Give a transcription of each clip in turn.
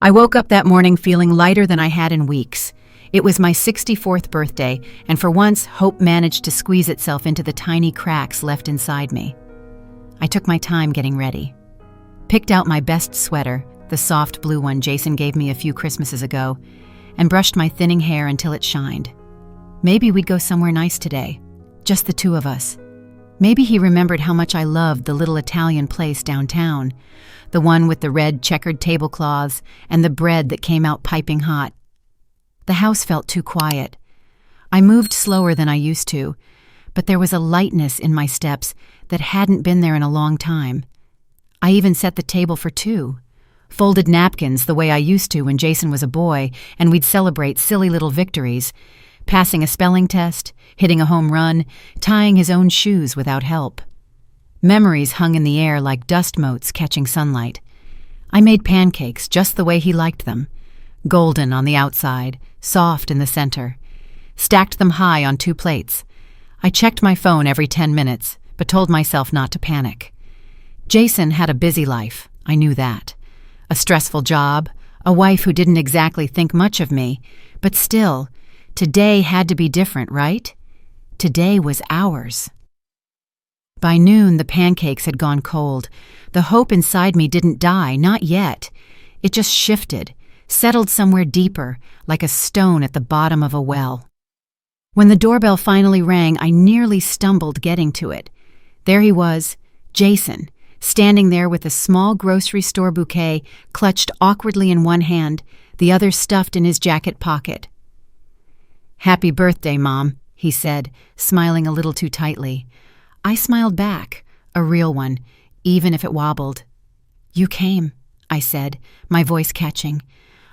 I woke up that morning feeling lighter than I had in weeks. It was my 64th birthday, and for once, hope managed to squeeze itself into the tiny cracks left inside me. I took my time getting ready. Picked out my best sweater, the soft blue one Jason gave me a few Christmases ago, and brushed my thinning hair until it shined. Maybe we'd go somewhere nice today, just the two of us. Maybe he remembered how much I loved the little Italian place downtown, the one with the red checkered tablecloths and the bread that came out piping hot. The house felt too quiet. I moved slower than I used to, but there was a lightness in my steps that hadn't been there in a long time. I even set the table for two, folded napkins the way I used to when Jason was a boy and we'd celebrate silly little victories, passing a spelling test, hitting a home run, tying his own shoes without help. Memories hung in the air like dust motes catching sunlight. I made pancakes just the way he liked them, golden on the outside, soft in the center. Stacked them high on two plates. I checked my phone every 10 minutes, but told myself not to panic. Jason had a busy life, I knew that. A stressful job, a wife who didn't exactly think much of me, but still, today had to be different, right? Today was ours. By noon, the pancakes had gone cold. The hope inside me didn't die, not yet. It just shifted, settled somewhere deeper, like a stone at the bottom of a well. When the doorbell finally rang, I nearly stumbled getting to it. There he was, Jason, standing there with a small grocery store bouquet clutched awkwardly in one hand, the other stuffed in his jacket pocket. "Happy birthday, Mom," he said, smiling a little too tightly. I smiled back, a real one, even if it wobbled. "You came," I said, my voice catching.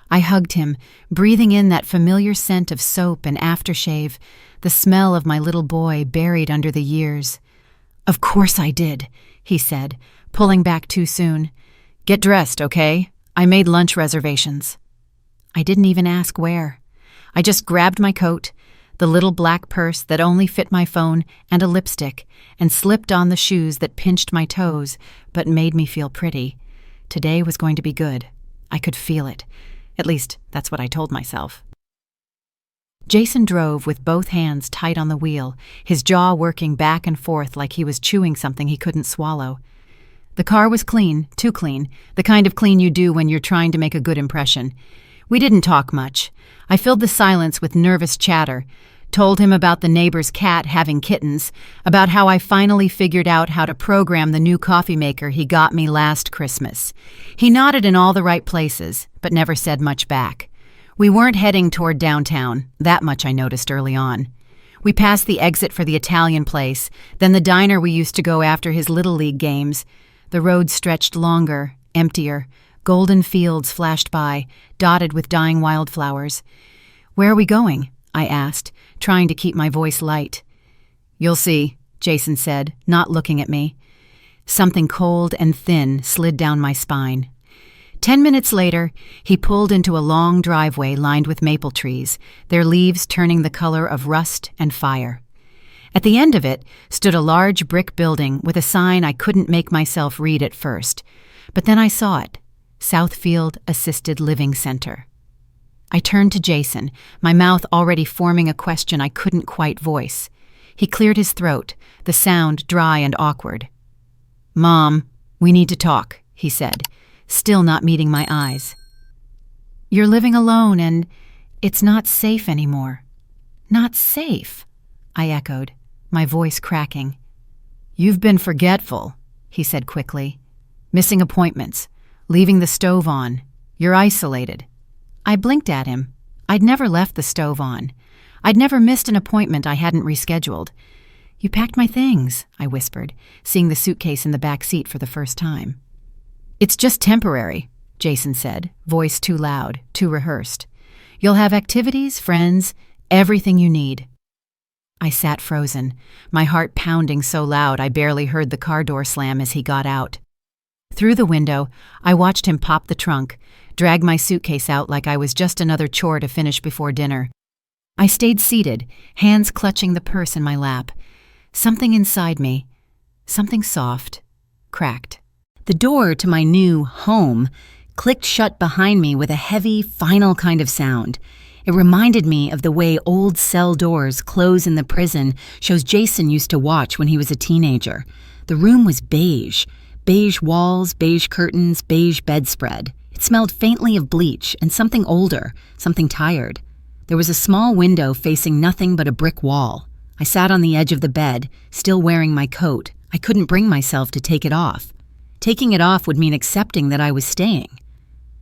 I hugged him, breathing in that familiar scent of soap and aftershave, the smell of my little boy buried under the years. "Of course I did," he said, pulling back too soon. "Get dressed, okay? I made lunch reservations." I didn't even ask where. I just grabbed my coat, the little black purse that only fit my phone and a lipstick, and slipped on the shoes that pinched my toes but made me feel pretty. Today was going to be good. I could feel it. At least, that's what I told myself. Jason drove with both hands tight on the wheel, his jaw working back and forth like he was chewing something he couldn't swallow. The car was clean, too clean, the kind of clean you do when you're trying to make a good impression. We didn't talk much. I filled the silence with nervous chatter, told him about the neighbor's cat having kittens, about how I finally figured out how to program the new coffee maker he got me last Christmas. He nodded in all the right places, but never said much back. We weren't heading toward downtown, that much I noticed early on. We passed the exit for the Italian place, then the diner we used to go after his Little League games. The road stretched longer, emptier. Golden fields flashed by, dotted with dying wildflowers. "Where are we going?" I asked, trying to keep my voice light. "You'll see," Jason said, not looking at me. Something cold and thin slid down my spine. 10 minutes later, he pulled into a long driveway lined with maple trees, their leaves turning the color of rust and fire. At the end of it stood a large brick building with a sign I couldn't make myself read at first, but then I saw it. Southfield Assisted Living Center. I turned to Jason, my mouth already forming a question I couldn't quite voice. He cleared his throat, the sound dry and awkward. "Mom, we need to talk," he said, still not meeting my eyes. "You're living alone and it's not safe anymore." "Not safe?" I echoed, my voice cracking. "You've been forgetful," he said quickly. "Missing appointments. Leaving the stove on. You're isolated." I blinked at him. I'd never left the stove on. I'd never missed an appointment I hadn't rescheduled. "You packed my things," I whispered, seeing the suitcase in the back seat for the first time. "It's just temporary," Jason said, voice too loud, too rehearsed. "You'll have activities, friends, everything you need." I sat frozen, my heart pounding so loud I barely heard the car door slam as he got out. Through the window, I watched him pop the trunk, drag my suitcase out like I was just another chore to finish before dinner. I stayed seated, hands clutching the purse in my lap. Something inside me, something soft, cracked. The door to my new home clicked shut behind me with a heavy, final kind of sound. It reminded me of the way old cell doors close in the prison shows Jason used to watch when he was a teenager. The room was beige. Beige walls, beige curtains, beige bedspread. It smelled faintly of bleach and something older, something tired. There was a small window facing nothing but a brick wall. I sat on the edge of the bed, still wearing my coat. I couldn't bring myself to take it off. Taking it off would mean accepting that I was staying.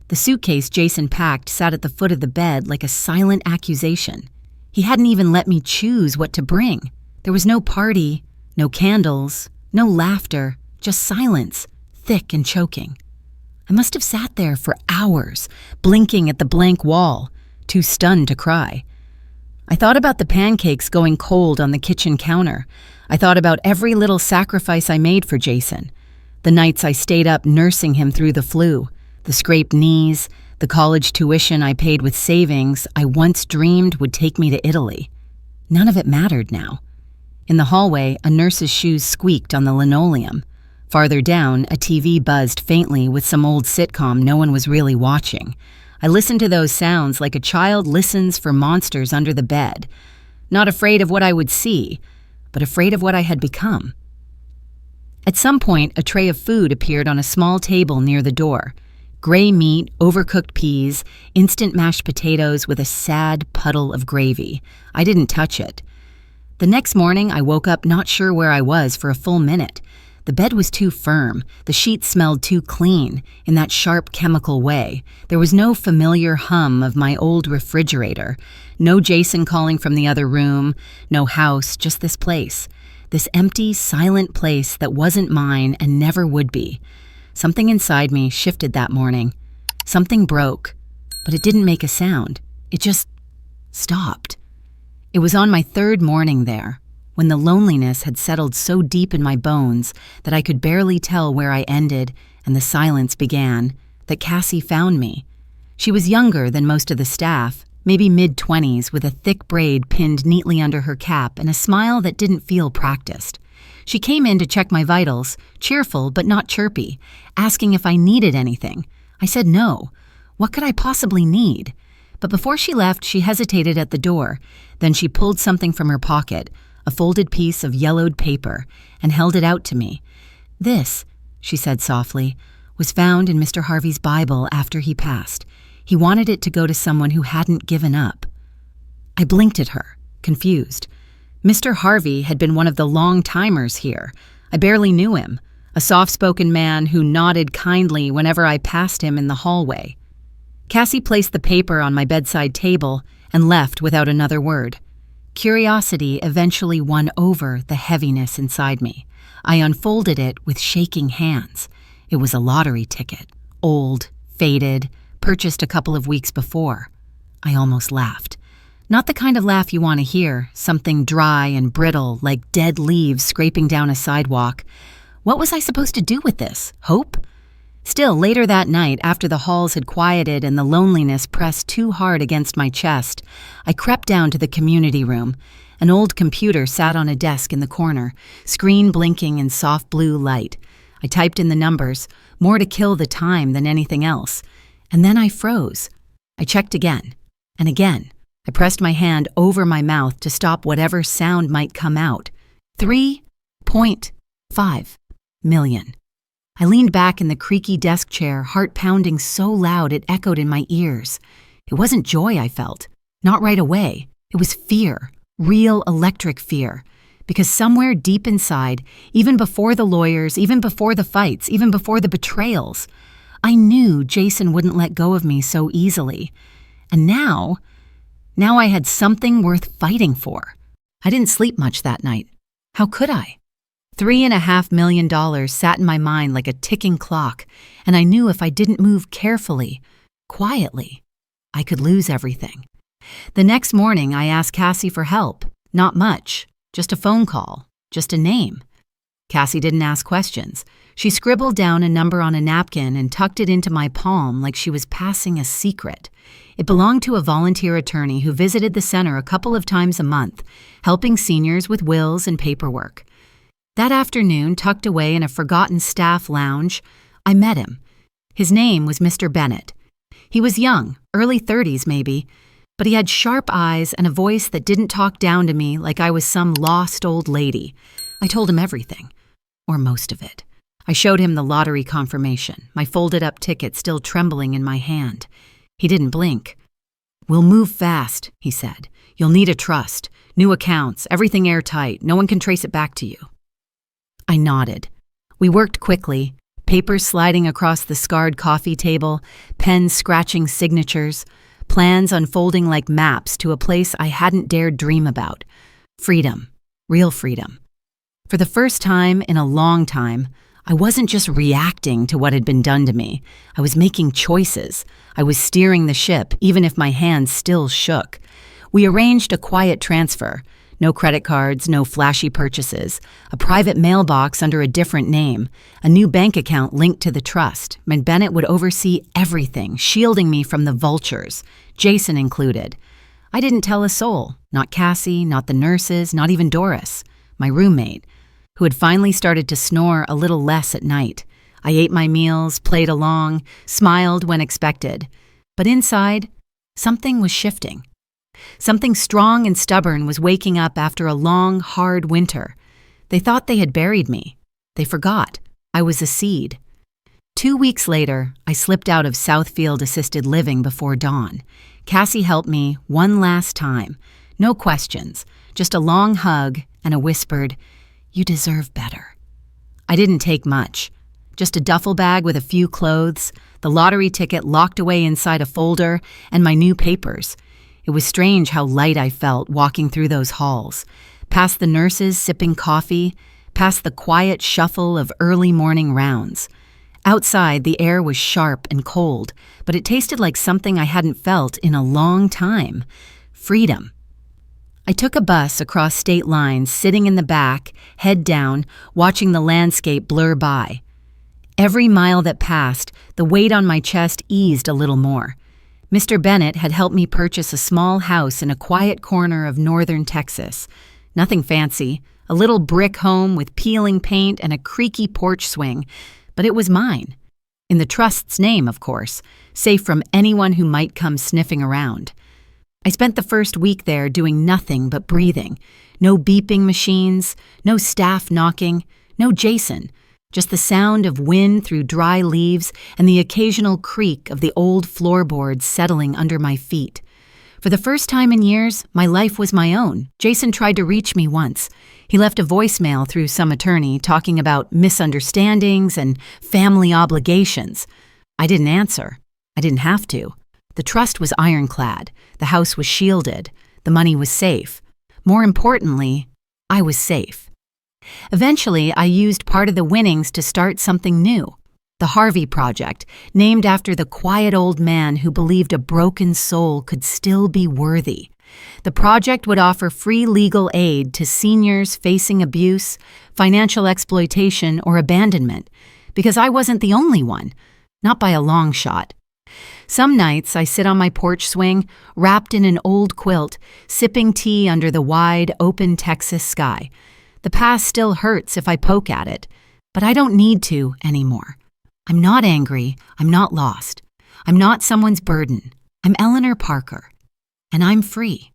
The suitcase Jason packed sat at the foot of the bed like a silent accusation. He hadn't even let me choose what to bring. There was no party, no candles, no laughter, just silence, thick and choking. I must have sat there for hours, blinking at the blank wall, too stunned to cry. I thought about the pancakes going cold on the kitchen counter. I thought about every little sacrifice I made for Jason. The nights I stayed up nursing him through the flu, the scraped knees, the college tuition I paid with savings I once dreamed would take me to Italy. None of it mattered now. In the hallway, a nurse's shoes squeaked on the linoleum. Farther down, a TV buzzed faintly with some old sitcom no one was really watching. I listened to those sounds like a child listens for monsters under the bed, not afraid of what I would see, but afraid of what I had become. At some point, a tray of food appeared on a small table near the door. Gray meat, overcooked peas, instant mashed potatoes with a sad puddle of gravy. I didn't touch it. The next morning, I woke up not sure where I was for a full minute. The bed was too firm. The sheets smelled too clean, in that sharp chemical way. There was no familiar hum of my old refrigerator. No Jason calling from the other room. No house, just this place. This empty, silent place that wasn't mine and never would be. Something inside me shifted that morning. Something broke, but it didn't make a sound. It just stopped. It was on my third morning there, when the loneliness had settled so deep in my bones that I could barely tell where I ended and the silence began, that Cassie found me. She was younger than most of the staff, maybe mid-20s, with a thick braid pinned neatly under her cap and a smile that didn't feel practiced. She came in to check my vitals, cheerful but not chirpy, asking if I needed anything. I said no. What could I possibly need? But before she left, she hesitated at the door. Then she pulled something from her pocket, a folded piece of yellowed paper, and held it out to me. "This," she said softly, "was found in Mr. Harvey's Bible after he passed. He wanted it to go to someone who hadn't given up." I blinked at her, confused. Mr. Harvey had been one of the long-timers here. I barely knew him, a soft-spoken man who nodded kindly whenever I passed him in the hallway. Cassie placed the paper on my bedside table and left without another word. Curiosity eventually won over the heaviness inside me. I unfolded it with shaking hands. It was a lottery ticket, old, faded, purchased a couple of weeks before. I almost laughed. Not the kind of laugh you want to hear, something dry and brittle like dead leaves scraping down a sidewalk. What was I supposed to do with this? Hope? Still, later that night, after the halls had quieted and the loneliness pressed too hard against my chest, I crept down to the community room. An old computer sat on a desk in the corner, screen blinking in soft blue light. I typed in the numbers, more to kill the time than anything else. And then I froze. I checked again, and again. I pressed my hand over my mouth to stop whatever sound might come out. 3.5 million. I leaned back in the creaky desk chair, heart pounding so loud it echoed in my ears. It wasn't joy I felt. Not right away. It was fear. Real electric fear. Because somewhere deep inside, even before the lawyers, even before the fights, even before the betrayals, I knew Jason wouldn't let go of me so easily. And now I had something worth fighting for. I didn't sleep much that night. How could I? $3.5 million sat in my mind like a ticking clock, and I knew if I didn't move carefully, quietly, I could lose everything. The next morning, I asked Cassie for help. Not much, just a phone call, just a name. Cassie didn't ask questions. She scribbled down a number on a napkin and tucked it into my palm like she was passing a secret. It belonged to a volunteer attorney who visited the center a couple of times a month, helping seniors with wills and paperwork. That afternoon, tucked away in a forgotten staff lounge, I met him. His name was Mr. Bennett. He was young, early 30s maybe, but he had sharp eyes and a voice that didn't talk down to me like I was some lost old lady. I told him everything, or most of it. I showed him the lottery confirmation, my folded-up ticket still trembling in my hand. He didn't blink. "We'll move fast," he said. "You'll need a trust, new accounts, everything airtight. No one can trace it back to you." I nodded. We worked quickly, papers sliding across the scarred coffee table, pens scratching signatures, plans unfolding like maps to a place I hadn't dared dream about. Freedom, real freedom. For the first time in a long time, I wasn't just reacting to what had been done to me. I was making choices. I was steering the ship, even if my hands still shook. We arranged a quiet transfer. No credit cards, no flashy purchases, a private mailbox under a different name, a new bank account linked to the trust, and Bennett would oversee everything, shielding me from the vultures, Jason included. I didn't tell a soul, not Cassie, not the nurses, not even Doris, my roommate, who had finally started to snore a little less at night. I ate my meals, played along, smiled when expected. But inside, something was shifting. Something strong and stubborn was waking up after a long, hard winter. They thought they had buried me. They forgot. I was a seed. 2 weeks later, I slipped out of Southfield assisted living before dawn. Cassie helped me one last time. No questions, just a long hug and a whispered, "You deserve better." I didn't take much. Just a duffel bag with a few clothes, the lottery ticket locked away inside a folder, and my new papers. It was strange how light I felt walking through those halls, past the nurses sipping coffee, past the quiet shuffle of early morning rounds. Outside, the air was sharp and cold, but it tasted like something I hadn't felt in a long time. Freedom. I took a bus across state lines, sitting in the back, head down, watching the landscape blur by. Every mile that passed, the weight on my chest eased a little more. Mr. Bennett had helped me purchase a small house in a quiet corner of northern Texas. Nothing fancy, a little brick home with peeling paint and a creaky porch swing, but it was mine. In the trust's name, of course, safe from anyone who might come sniffing around. I spent the first week there doing nothing but breathing. No beeping machines, no staff knocking, no Jason. Just the sound of wind through dry leaves and the occasional creak of the old floorboards settling under my feet. For the first time in years, my life was my own. Jason tried to reach me once. He left a voicemail through some attorney talking about misunderstandings and family obligations. I didn't answer. I didn't have to. The trust was ironclad. The house was shielded. The money was safe. More importantly, I was safe. Eventually, I used part of the winnings to start something new. The Harvey Project, named after the quiet old man who believed a broken soul could still be worthy. The project would offer free legal aid to seniors facing abuse, financial exploitation, or abandonment, because I wasn't the only one, not by a long shot. Some nights I sit on my porch swing, wrapped in an old quilt, sipping tea under the wide, open Texas sky. The past still hurts if I poke at it, but I don't need to anymore. I'm not angry. I'm not lost. I'm not someone's burden. I'm Eleanor Parker, and I'm free.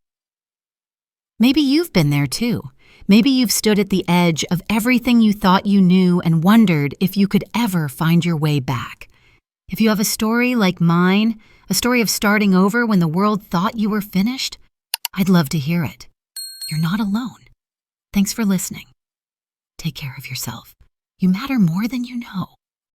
Maybe you've been there too. Maybe you've stood at the edge of everything you thought you knew and wondered if you could ever find your way back. If you have a story like mine, a story of starting over when the world thought you were finished, I'd love to hear it. You're not alone. Thanks for listening. Take care of yourself. You matter more than you know.